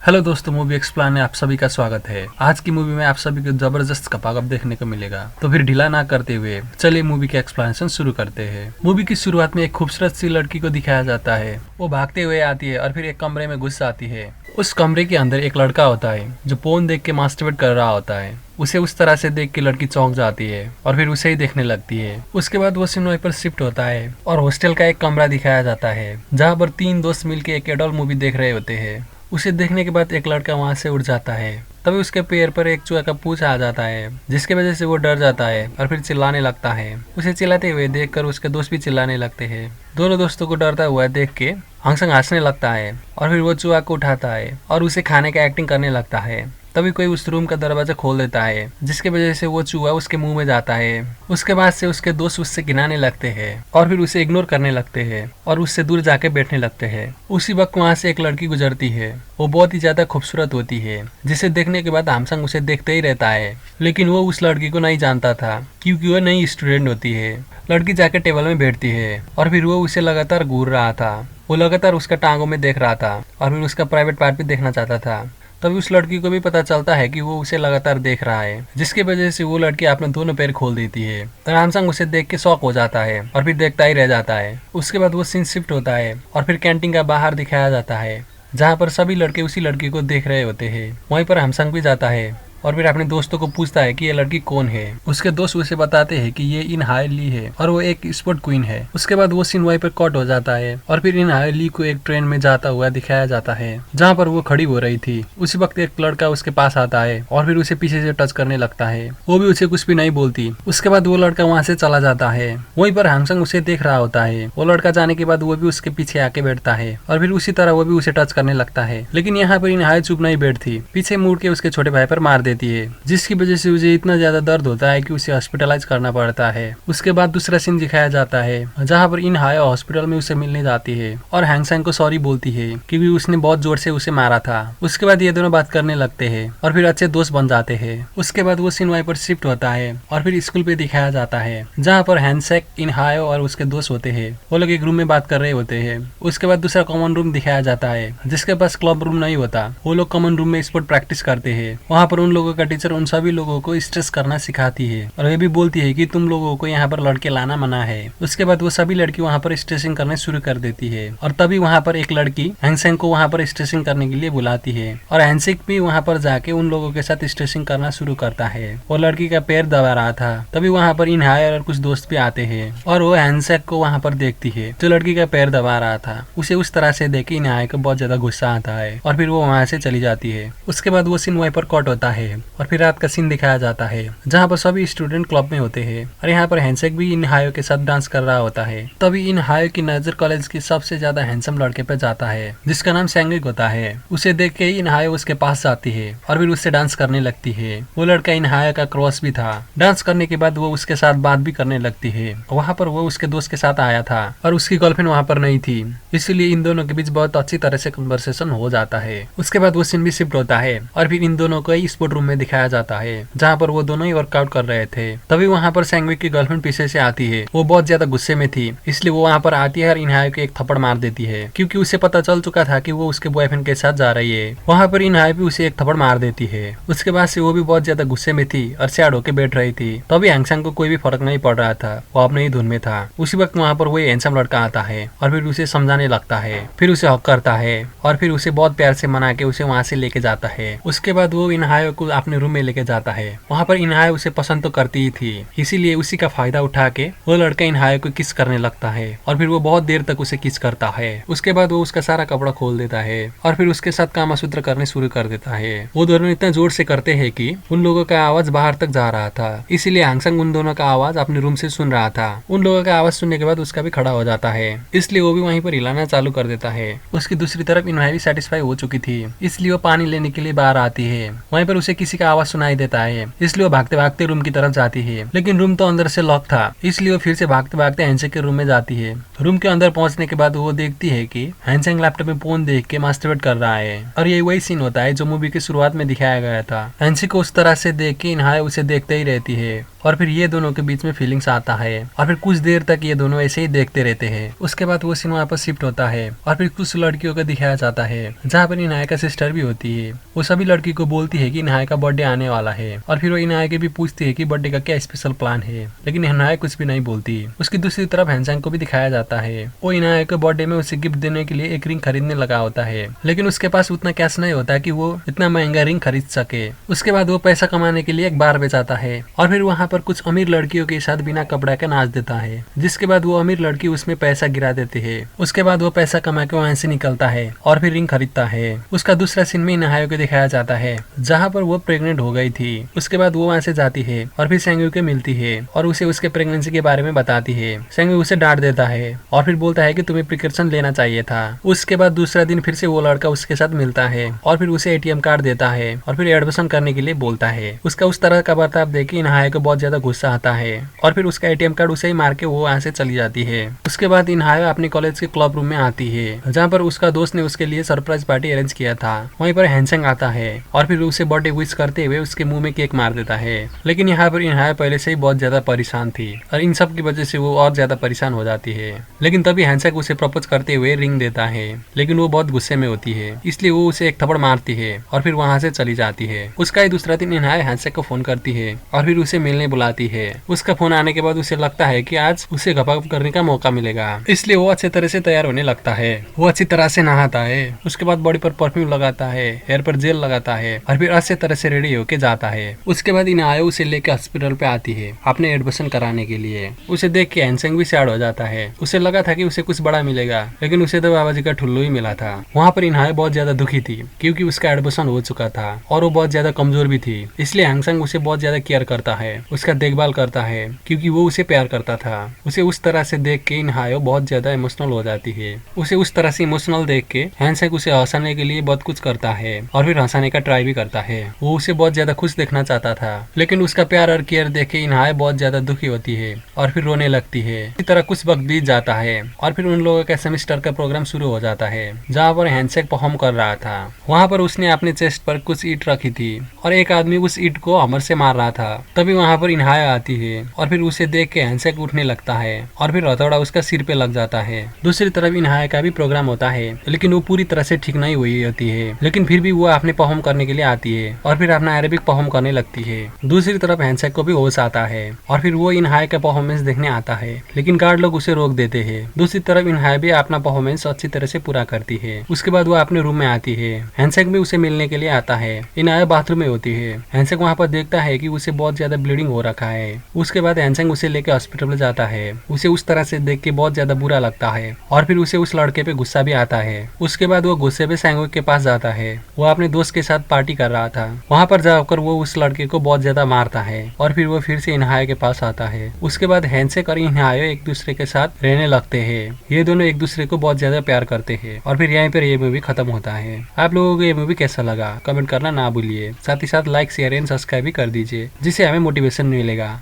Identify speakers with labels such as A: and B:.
A: Hello दोस्तों, movie explain में आप सभी का स्वागत है। आज की मूवी में आप सभी को जबरदस्त कपागप देखने को मिलेगा। तो फिर ढीला ना करते हुए चलिए मूवी के एक्सप्लेनेशन शुरू करते हैं। मूवी की शुरुआत में एक खूबसूरत सी लड़की को दिखाया जाता है। वो भागते हुए आती है और फिर एक कमरे में घुस आती है। उस कमरे के अंदर एक लड़का होता है जो पोर्न देख के मास्टरबेट कर रहा होता है। उसे उस तरह से देख के लड़की चौंक जाती है और फिर उसे ही देखने लगती है। उसके बाद वो सिनेमा पर शिफ्ट होता है और हॉस्टल का एक कमरा दिखाया जाता है जहाँ पर तीन दोस्त मिलकर एक एडल्ट मूवी देख रहे होते हैं। उसे देखने के बाद एक लड़का वहां से उड़ जाता है। तभी उसके पैर पर एक चूहा का पूंछ आ जाता है, जिसकी वजह से वो डर जाता है और फिर चिल्लाने लगता है। उसे चिल्लाते हुए देखकर उसके दोस्त भी चिल्लाने लगते हैं। दोनों दोस्तों को डरता हुआ देख के हंसंग हंसने लगता है और फिर वो चूहा को उठाता है और उसे खाने का एक्टिंग करने लगता है। तभी कोई उस रूम का दरवाजा खोल देता है, जिसकी वजह से वो चूहा उसके मुंह में जाता है। उसके बाद से उसके दोस्त उससे गिनाने लगते हैं और फिर उसे इग्नोर करने लगते हैं और उससे दूर जाके बैठने लगते हैं। उसी वक्त वहाँ से एक लड़की गुजरती है। वो बहुत ही ज्यादा खूबसूरत होती है, जिसे देखने के बाद हमसंग उसे देखते ही रहता है। लेकिन वो उस लड़की को नहीं जानता था क्योंकि वो नई स्टूडेंट होती है। लड़की जाके टेबल में बैठती है और फिर वो उसे लगातार घूर रहा था। वो लगातार उसका टांगों में देख रहा था और फिर उसका प्राइवेट पार्ट भी देखना चाहता था। तभी उस लड़की को भी पता चलता है कि वो उसे लगातार देख रहा है, जिसकी वजह से वो लड़की अपने दोनों पैर खोल देती है। रामसंग उसे देख के शॉक हो जाता है और फिर देखता ही रह जाता है। उसके बाद वो सीन शिफ्ट होता है और फिर कैंटीन का बाहर दिखाया जाता है, जहाँ पर सभी लड़के उसी लड़की को देख रहे होते हैं। वहीं पर हमसंग भी जाता है और फिर अपने दोस्तों को पूछता है कि ये लड़की कौन है। उसके दोस्त उसे बताते हैं कि ये इन हाय ली है और वो एक स्पोर्ट क्वीन है। उसके बाद वो सीन वहीं पर कट हो जाता है और फिर इन हाय ली को एक ट्रेन में जाता हुआ दिखाया जाता है, जहाँ पर वो खड़ी हो रही थी। उसी वक्त एक लड़का उसके पास आता है और फिर उसे पीछे से टच करने लगता है। वो भी उसे कुछ भी नहीं बोलती। उसके बाद वो लड़का वहाँ से चला जाता है। वहीं पर हमसंग उसे देख रहा होता है। वो लड़का जाने के बाद वो भी उसके पीछे आके बैठता है और फिर उसी तरह वो भी उसे टच करने लगता है। लेकिन यहाँ पर इन हाय चुप नहीं बैठती, पीछे मुड़ के उसके छोटे भाई पर मार देती है, जिसकी वजह से उसे इतना ज्यादा दर्द होता है कि उसे हॉस्पिटलाइज करना पड़ता है। उसके बाद दूसरा सीन दिखाया जाता है जहाँ पर इन हाय हॉस्पिटल में उसे मिलने जाती है और हैंगसैंग को सॉरी बोलती है क्योंकि उसने बहुत जोर से उसे मारा था। उसके बाद ये दोनों बात करने लगते हैं और फिर अच्छे दोस्त बन जाते हैं। उसके बाद वो सीन वहीं पर शिफ्ट होता है और फिर स्कूल पे दिखाया जाता है, जहाँ पर हैंगसैंग, इन हाय और उसके दोस्त होते हैं। वो लोग एक रूम में बात कर रहे होते हैं। उसके बाद दूसरा कॉमन रूम दिखाया जाता है, जिसके पास क्लब रूम नहीं होता। वो लोग कॉमन रूम में स्पोर्ट प्रैक्टिस करते हैं। वहाँ पर उन लोगों का टीचर उन सभी लोगों को स्ट्रेस करना सिखाती है और ये भी बोलती है कि तुम लोगों को यहाँ पर लड़के लाना मना है। उसके बाद वो सभी लड़की वहाँ पर स्ट्रेसिंग करना शुरू कर देती है और तभी वहाँ पर एक लड़की हैंगसेंग को वहाँ पर स्ट्रेसिंग करने के लिए बुलाती है और हैंगसेंग भी वहाँ पर जाके उन लोगों के साथ स्ट्रेसिंग करना शुरू करता है। वो लड़की का पैर दबा रहा था। तभी वहाँ पर इन हायर और कुछ दोस्त भी आते हैं और वो हैंगसेंग को वहाँ पर देखती है जो लड़की का पैर दबा रहा था। उसे उस तरह से देख इन हायर को बहुत ज्यादा गुस्सा आता है और फिर वो वहाँ से चली जाती है। उसके बाद वो सीन वहीं पर कट होता है और फिर रात का सीन दिखाया जाता है, जहाँ पर सभी स्टूडेंट क्लब में होते हैं और यहाँ पर हैंडशेक भी इन हायो के साथ डांस कर रहा होता है। तभी इन हायो की नजर कॉलेज की सबसे ज्यादा हैंडसम लड़के पे जाता है, जिसका नाम सैंगिक होता है। उसे देख के इन हायो उसके पास जाती है और फिर उससे डांस करने लगती है। वो लड़का इन हायो का क्रॉस भी था। डांस करने के बाद वो उसके साथ बात भी करने लगती है। वहाँ पर वो उसके दोस्त के साथ आया था और उसकी गर्लफ्रेंड वहाँ पर नहीं थी, इसलिए इन दोनों के बीच बहुत अच्छी तरह से कन्वर्सेशन हो जाता है। उसके बाद वो सीन भी शिफ्ट होता है और फिर इन दोनों को स्पोर्ट रूम में दिखाया जाता है, जहाँ पर वो दोनों ही वर्कआउट कर रहे थे। तभी वहाँ पर सैंगविक की गर्लफ्रेंड पीछे से आती है। वो बहुत ज्यादा गुस्से में थी, इसलिए वो वहाँ पर आती है और इनहाय को एक थप्पड़ मार देती है, क्योंकि उसे पता चल चुका था कि वो उसके बॉयफ्रेंड के साथ जा रही है। वहाँ पर इनहाय भी उसे एक थप्पड़ मार देती है। उसके बाद से वो भी बहुत ज्यादा गुस्से में थी और सैड होकर बैठ रही थी। तभी हैंगसैंग को कोई भी फर्क नहीं पड़ रहा था, वो अपने ही धुन में था। उसी वक्त वहाँ पर वही हैंडसम लड़का आता है और फिर उसे समझाने लगता है, फिर उसे हक करता है और फिर उसे बहुत प्यार से मना के उसे वहाँ से लेके जाता है। उसके बाद वो इनहाय को अपने रूम में लेके जाता है। वहाँ पर इनहाय उसे पसंद तो करती ही थी, इसीलिए उसी का फायदा उठा के वो लड़का इनहाय को किस करने लगता है और फिर वो बहुत देर तक उसे किस करता है। उसके बाद वो उसका सारा कपड़ा खोल देता है और फिर उसके साथ कामसूत्र करने शुरू कर देता है। वो दोनों इतना जोर से करते हैं कि उन लोगों का आवाज बाहर तक जा रहा था, इसीलिए हैंगसंग उन दोनों का आवाज अपने रूम से सुन रहा था। उन लोगों का आवाज सुनने के बाद उसका भी खड़ा हो जाता है, इसलिए वो भी वहीं पर हिलाना चालू कर देता है। उसकी दूसरी तरफ इनहाय भी सेटिस्फाई हो चुकी थी, इसलिए वो पानी लेने के लिए बाहर आती है। वहीं पर उसे किसी का आवाज सुनाई देता है, इसलिए वो भागते भागते रूम की तरफ जाती है। लेकिन रूम तो अंदर से लॉक था, इसलिए वो फिर से भागते भागते हैंगसेंग के रूम में जाती है। रूम के अंदर पहुंचने के बाद वो देखती है कि हैंगसेंग लैपटॉप में फोन देख के मास्टरबेट कर रहा है और ये वही सीन होता है जो मूवी की शुरुआत में दिखाया गया था। हैंगसेंग को उस तरह से देख के इनहाय उसे देखते ही रहती है और फिर ये दोनों के बीच में फीलिंग्स आता है और फिर कुछ देर तक ये दोनों ऐसे ही देखते रहते हैं। उसके बाद वो सीन वहाँ पर शिफ्ट होता है और फिर कुछ लड़कियों को दिखाया जाता है जहाँ पर इनाया का सिस्टर भी होती है। वो सभी लड़की को बोलती है कि इनाया का बर्थडे आने वाला है और फिर वो इनाया के भी पूछती है कि बर्थडे का क्या स्पेशल प्लान है, लेकिन इनाया कुछ भी नहीं बोलती। उसकी दूसरी तरफ हैंसेंग को भी दिखाया जाता है। वो इनाया के बर्थडे में उसे गिफ्ट देने के लिए एक रिंग खरीदने लगा होता है, लेकिन उसके पास उतना कैश नहीं होता कि वो इतना महंगा रिंग खरीद सके। उसके बाद वो पैसा कमाने के लिए एक बार बेचाता है और फिर वहाँ पर कुछ अमीर लड़कियों के साथ बिना कपड़ा के नाच देता है, जिसके बाद वो अमीर लड़की उसमें पैसा गिरा देती है। उसके बाद वो पैसा कमा के वहाँ से निकलता है और फिर रिंग खरीदता है। उसका दूसरा सीन में इनाया को दिखाया जाता है जहाँ पर वो प्रेग्नेंट हो गई थी। उसके बाद वो वहाँ से जाती है और फिर सेंग्यू के मिलती है और उसे उसके प्रेगनेंसी के बारे में बताती है। सेंग्यू उसे डांट देता है और फिर बोलता है कि तुम्हें प्रिकॉशन लेना चाहिए था। उसके बाद दूसरा दिन फिर से वो लड़का उसके साथ मिलता है और फिर उसे एटीएम कार्ड देता है और फिर एडमिशन करने के लिए बोलता है। उसका उस तरह का बर्ताव देख के इनाया को बहुत ज्यादा गुस्सा आता है और फिर उसका एटीएम कार्ड उसे ही मार के वो वहाँ से चली जाती है। उसके बाद इनाया अपने कॉलेज के क्लब रूम में आती है जहाँ पर उसका दोस्त ने उसके लिए सरप्राइज पार्टी अरेंज किया था। वहीं पर हैंसेंग आता है और फिर उसे बर्थडे विश करते हुए उसके मुंह में केक मार देता है। लेकिन यहाँ पर इनाया पहले से ही बहुत ज्यादा परेशान थी और इन सब की वजह से वो और ज्यादा परेशान हो जाती है। लेकिन तभी हैंसेंग उसे प्रपोज करते हुए रिंग देता है, लेकिन वो बहुत गुस्से में होती है, इसलिए वो उसे एक थप्पड़ मारती है और फिर वहाँ से चली जाती है। उसका ही दूसरा दिन इनाया हैंसेंग को फोन करती है और फिर उसे मिलने बुलाती है। उसका फोन आने के बाद उसे लगता है कि आज उसे गपशप करने का मौका मिलेगा, इसलिए वो अच्छे तरह से तैयार होने लगता है। वो अच्छी तरह से नहाता है, उसके बाद बॉडी पर परफ्यूम लगाता है, हेयर पर जेल लगाता है और फिर अच्छे तरह से रेडी होके जाता है। उसके बाद इनाया उसे लेकर हॉस्पिटल पे आती है अपने एडमिशन कराने के लिए। उसे देख के हैंसेंग भी सैड हो जाता है। उसे लगा था कि उसे कुछ बड़ा मिलेगा, लेकिन उसे तो बाबा जी का ठुल्लू ही मिला था। वहाँ पर इनाया बहुत ज्यादा दुखी थी क्योंकि उसका एडमिशन हो चुका था और वो बहुत ज्यादा कमजोर भी थी, इसलिए हैंसेंग उसे बहुत ज्यादा केयर करता है, उसका देखभाल करता है क्योंकि वो उसे प्यार करता था। उसे उस तरह से देख के इनाया बहुत ज्यादा इमोशनल हो जाती है। उसे उस तरह से इमोशनल देख के हैंसेंग उसे हंसाने के लिए बहुत कुछ करता है और फिर हंसाने का ट्राई भी करता है। वो उसे बहुत ज्यादा खुश देखना चाहता था, लेकिन उसका प्यार और केयर देख के इनाया बहुत ज्यादा दुखी होती है और फिर रोने लगती है। इसी तरह कुछ वक्त बीत जाता है और फिर उन लोगों का सेमेस्टर का प्रोग्राम शुरू हो जाता है जहाँ पर हैंसेंग परफॉर्म कर रहा था। वहाँ पर उसने अपने चेस्ट पर कुछ ईंट रखी थी और एक आदमी उस ईंट को हमर से मार रहा था। तभी वहाँ पर इनाया आती है और फिर उसे देख के हैंसेंग उठने लगता है और फिर हथौड़ा उसका सिर पे लग जाता है। दूसरी तरफ इनाया का भी प्रोग्राम होता है, लेकिन वो पूरी तरह से ठीक नहीं हुई होती है, लेकिन फिर भी वो अपने परफॉर्म करने के लिए आती है और फिर अपना अरेबिक परफॉर्म करने लगती है। दूसरी तरफ हैंसेंग को भी होश आता है और फिर वो इनाया का परफॉर्मेंस देखने आता है, लेकिन गार्ड लोग उसे रोक देते हैं। दूसरी तरफ इनाया भी अपना परफॉर्मेंस अच्छी तरह से पूरा करती है। उसके बाद वो अपने रूम में आती है। हैंसेंग भी उसे मिलने के लिए आता है। इनाया बाथरूम में होती है। हैंसेंग वहाँ पर देखता है कि उसे बहुत ज्यादा ब्लीडिंग हो रखा है। उसके बाद हैंसेंग उसे लेकर हॉस्पिटल में जाता है। उसे उस तरह से देख के बहुत ज्यादा बुरा लगता है और फिर उसे उस लड़के पे गुस्सा भी आता है। उसके बाद वो गुस्से पे सेंगो के पास जाता है। वो अपने दोस्त के साथ पार्टी कर रहा था। वहाँ पर जाकर वो उस लड़के को बहुत ज्यादा मारता है और फिर वो फिर से इनाया के पास आता है। उसके बाद हैंसेंग और इनाया एक दूसरे के साथ रहने लगते हैं। ये दोनों एक दूसरे को बहुत ज्यादा प्यार करते हैं और फिर यहीं पर ये मूवी खत्म होता है। आप लोगों को ये मूवी कैसा लगा कमेंट करना ना भूलिए। साथ ही साथ लाइक शेयर एंड सब्सक्राइब भी कर दीजिए, जिससे हमें मोटिवेशन मिलेगा।